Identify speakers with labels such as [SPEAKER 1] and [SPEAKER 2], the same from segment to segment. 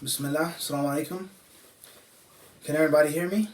[SPEAKER 1] Bismillah, assalamu alaikum. Can everybody hear me?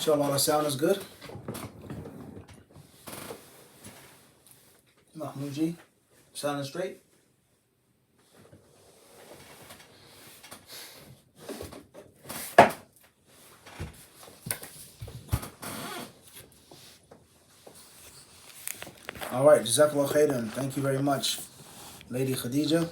[SPEAKER 1] Inshallah, the sound is good. Mahmoudji, sound is straight. All right, Jazakallah khairan. Thank you very much, Lady Khadija.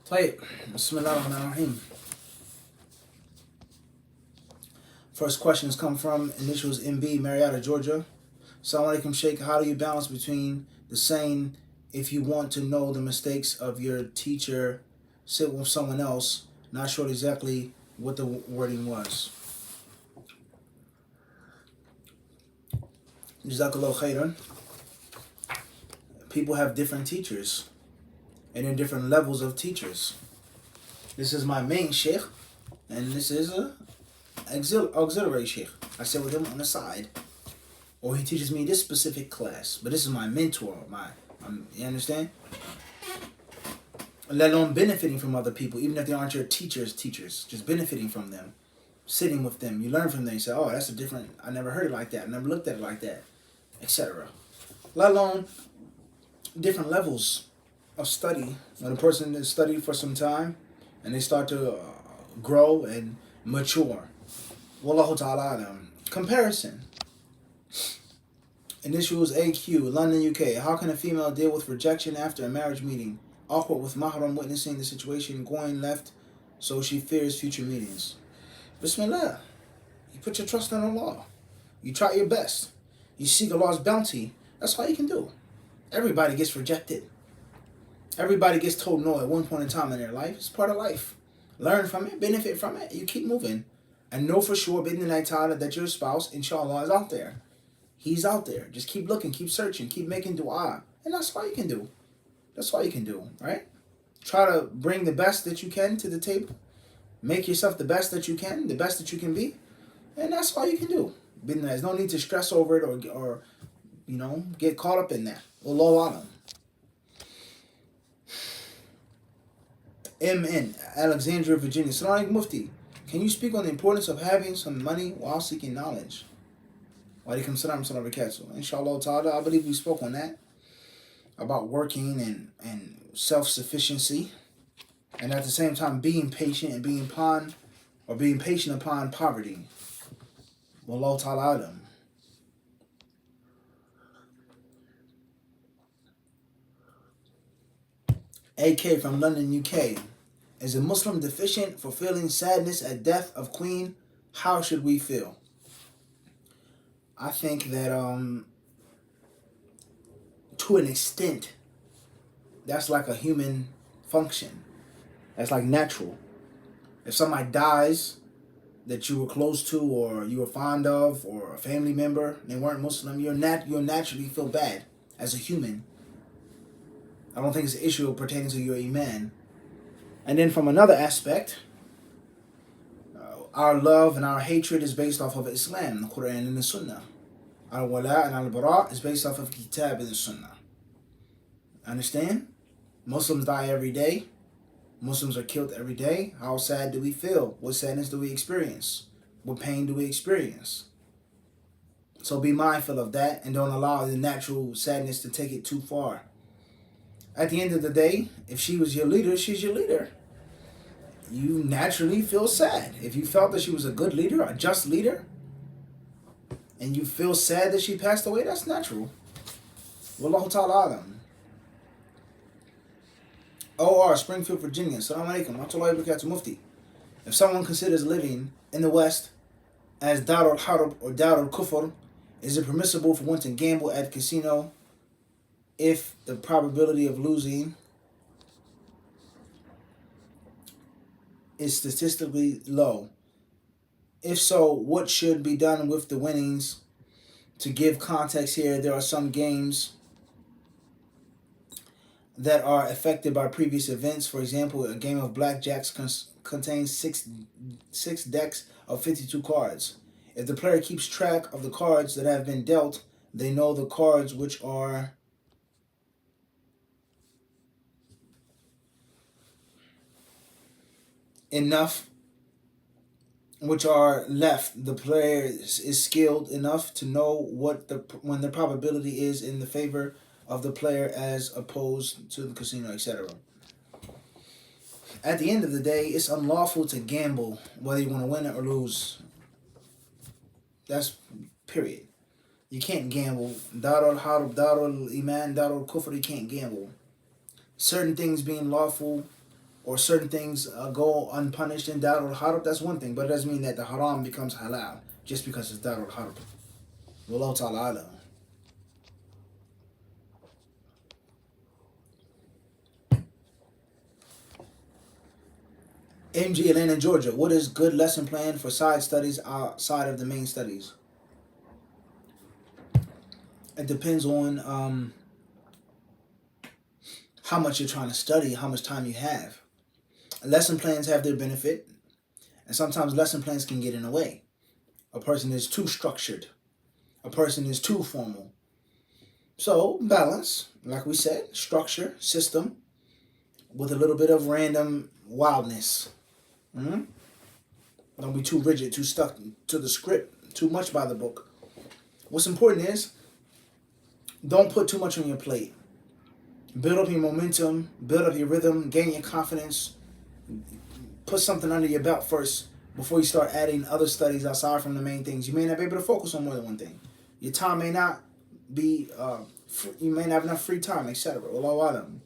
[SPEAKER 1] Tayyib. Bismillah ar-Rahman ar-Rahim. First question has come from initials MB, Marietta, Georgia. Assalamu alaikum, Sheikh. How do you balance between the saying, if you want to know the mistakes of your teacher, sit with someone else? Not sure exactly what the wording was. Jazakallah khairan. People have different teachers and in different levels of teachers. This is my main sheikh, and this is a auxiliary sheikh. I sit with him on the side, or he teaches me this specific class. But this is my mentor. You understand? Let alone benefiting from other people, even if they aren't your teachers. Just benefiting from them, sitting with them. You learn from them. You say, "Oh, that's a different. I never heard it like that. I never looked at it like that," etc. Let alone different levels of study. When a person has studied for some time and they start to grow and mature. Wallahu ta'ala alam. Comparison. Initials AQ, London, UK. How can a female deal with rejection after a marriage meeting? Awkward with mahram witnessing the situation going left, so she fears future meetings. Bismillah. You put your trust in Allah. You try your best. You seek Allah's bounty. That's all you can do. Everybody gets rejected. Everybody gets told no at one point in time in their life. It's part of life. Learn from it, benefit from it, you keep moving. And know for sure, bidnillah ta'ala, that your spouse, inshallah, is out there. He's out there. Just keep looking, keep searching, keep making dua. And that's all you can do. That's all you can do, right? Try to bring the best that you can to the table. Make yourself the best that you can, the best that you can be. And that's all you can do. Bidnillah, there's no need to stress over it or get caught up in that. Wallahu alam. MN, Alexandria, Virginia. Assalamu alaikum, Mufti. Can you speak on the importance of having some money while seeking knowledge? Wa alaikum salam wa barakatuh. Inshallah ta'ala, I believe we spoke on that. About working and self-sufficiency. And at the same time being patient and being patient upon poverty. Wallahu ta'ala alam. AK from London, UK. Is a Muslim deficient for feeling sadness at death of Queen? How should we feel? I think that to an extent, that's like a human function. That's like natural. If somebody dies that you were close to or you were fond of, or a family member, they weren't Muslim, you'll naturally feel bad as a human. I don't think it's an issue pertaining to your iman. And then from another aspect, our love and our hatred is based off of Islam, the Quran and the Sunnah. Our wala and al bara is based off of Kitab and the Sunnah. Understand? Muslims die every day. Muslims are killed every day. How sad do we feel? What sadness do we experience? What pain do we experience? So be mindful of that and don't allow the natural sadness to take it too far. At the end of the day, if she was your leader, she's your leader. You naturally feel sad. If you felt that she was a good leader, a just leader, and you feel sad that she passed away, that's natural. Wallahu ta'ala alam. OR, Springfield, Virginia. Assalamu alaikum. Warahmatullahi wabarakatuh, Mufti. If someone considers living in the West as Dar al-Harb or Dar al-Kufr, is it permissible for one to gamble at a casino if the probability of losing is statistically low? If so, what should be done with the winnings? To give context here, there are some games that are affected by previous events. For example, a game of blackjacks contains six decks of 52 cards. If the player keeps track of the cards that have been dealt, they know the cards which are which are left. The player is skilled enough to know when the probability is in the favor of the player as opposed to the casino, etc. At the end of the day, it's unlawful to gamble whether you want to win it or lose. That's period. You can't gamble. Darul Harb, Darul Iman, Darul Kufr, you can't gamble. Certain things being lawful or certain things go unpunished in Darul Harb, that's one thing, but it doesn't mean that the haram becomes halal just because it's Darul Harb. Wallahu ta'ala alam. MG Atlanta, Georgia. What is good lesson plan for side studies outside of the main studies? It depends on how much you're trying to study, how much time you have. Lesson plans have their benefit, and sometimes lesson plans can get in the way. A person is too structured. A person is too formal. So, balance, like we said, structure, system, with a little bit of random wildness. Don't be too rigid, too stuck to the script, too much by the book. What's important is, don't put too much on your plate. Build up your momentum, build up your rhythm, gain your confidence. Put something under your belt first before you start adding other studies outside from the main things. You may not be able to focus on more than one thing. Your time may not be, you may not have enough free time, etc. Wallahu alam.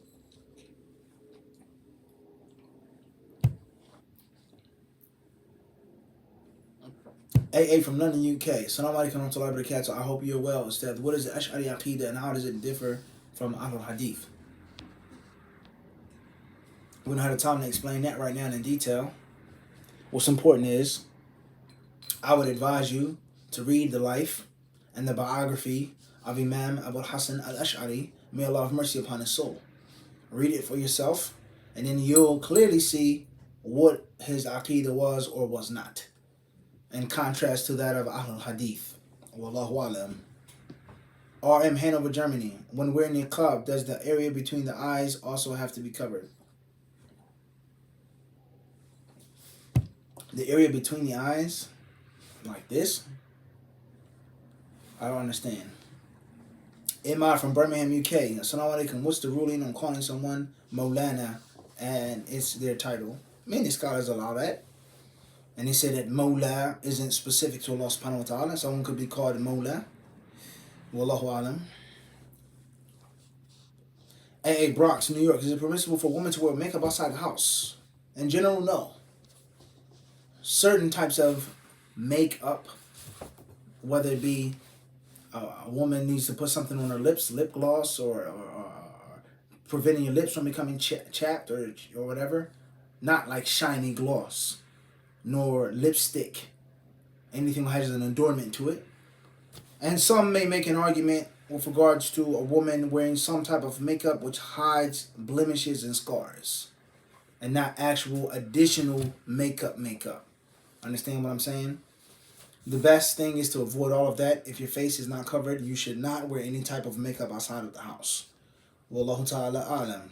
[SPEAKER 1] AA from London, UK. Assalamu alaikum wa rahmatullahi wa barakatuh. I hope you're well, Ustad. What is the Ash'ari Aqidah and how does it differ from Ahlul Hadith? We don't have the time to explain that right now in detail. What's important is, I would advise you to read the life and the biography of Imam Abu Hassan al-Ash'ari. May Allah have mercy upon his soul. Read it for yourself, and then you'll clearly see what his Aqidah was or was not, in contrast to that of Ahlul Hadith. Wallahu alam. RM, Hanover, Germany. When wearing niqab, does the area between the eyes also have to be covered? The area between the eyes, like this? I don't understand. Imar from Birmingham, UK. Assalamu alaikum. What's the ruling on calling someone Maulana and it's their title? Many scholars allow that. And they say that Mawla isn't specific to Allah subhanahu wa ta'ala. Someone could be called Mawla. Wallahu alam. AA Bronx, New York. Is it permissible for a woman to wear makeup outside the house? In general, no. Certain types of makeup, whether it be a woman needs to put something on her lips, lip gloss, or preventing your lips from becoming chapped or whatever, not like shiny gloss, nor lipstick, anything that has an adornment to it. And some may make an argument with regards to a woman wearing some type of makeup which hides blemishes and scars. and not actual additional makeup. Understand what I'm saying? The best thing is to avoid all of that. If your face is not covered, you should not wear any type of makeup outside of the house. Wallahu ta'ala a'lam.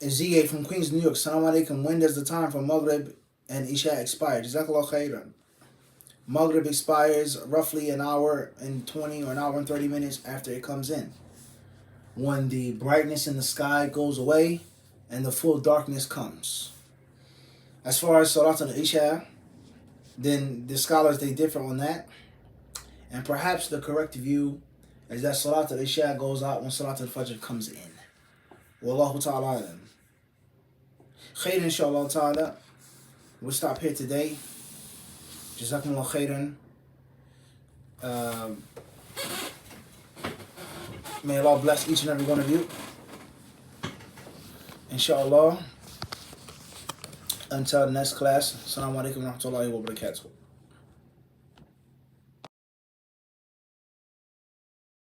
[SPEAKER 1] ZA from Queens, New York. Assalamu alaikum. When does the time for Maghrib and Isha expire? Jazakallah khairan. Maghrib expires roughly an hour and 20 or an hour and 30 minutes after it comes in. When the brightness in the sky goes away and the full darkness comes. As far as Salat al-Isha, then the scholars, they differ on that. And perhaps the correct view is that Salat al-Isha goes out when Salat al-Fajr comes in. Wallahu ta'ala alam. Khair inshallah ta'ala. We'll stop here today. Jazakumullah khairan. May Allah bless each and every one of you. Inshallah. Until the next class. Assalamu alaikum wa rahmatullahi wa barakatuh.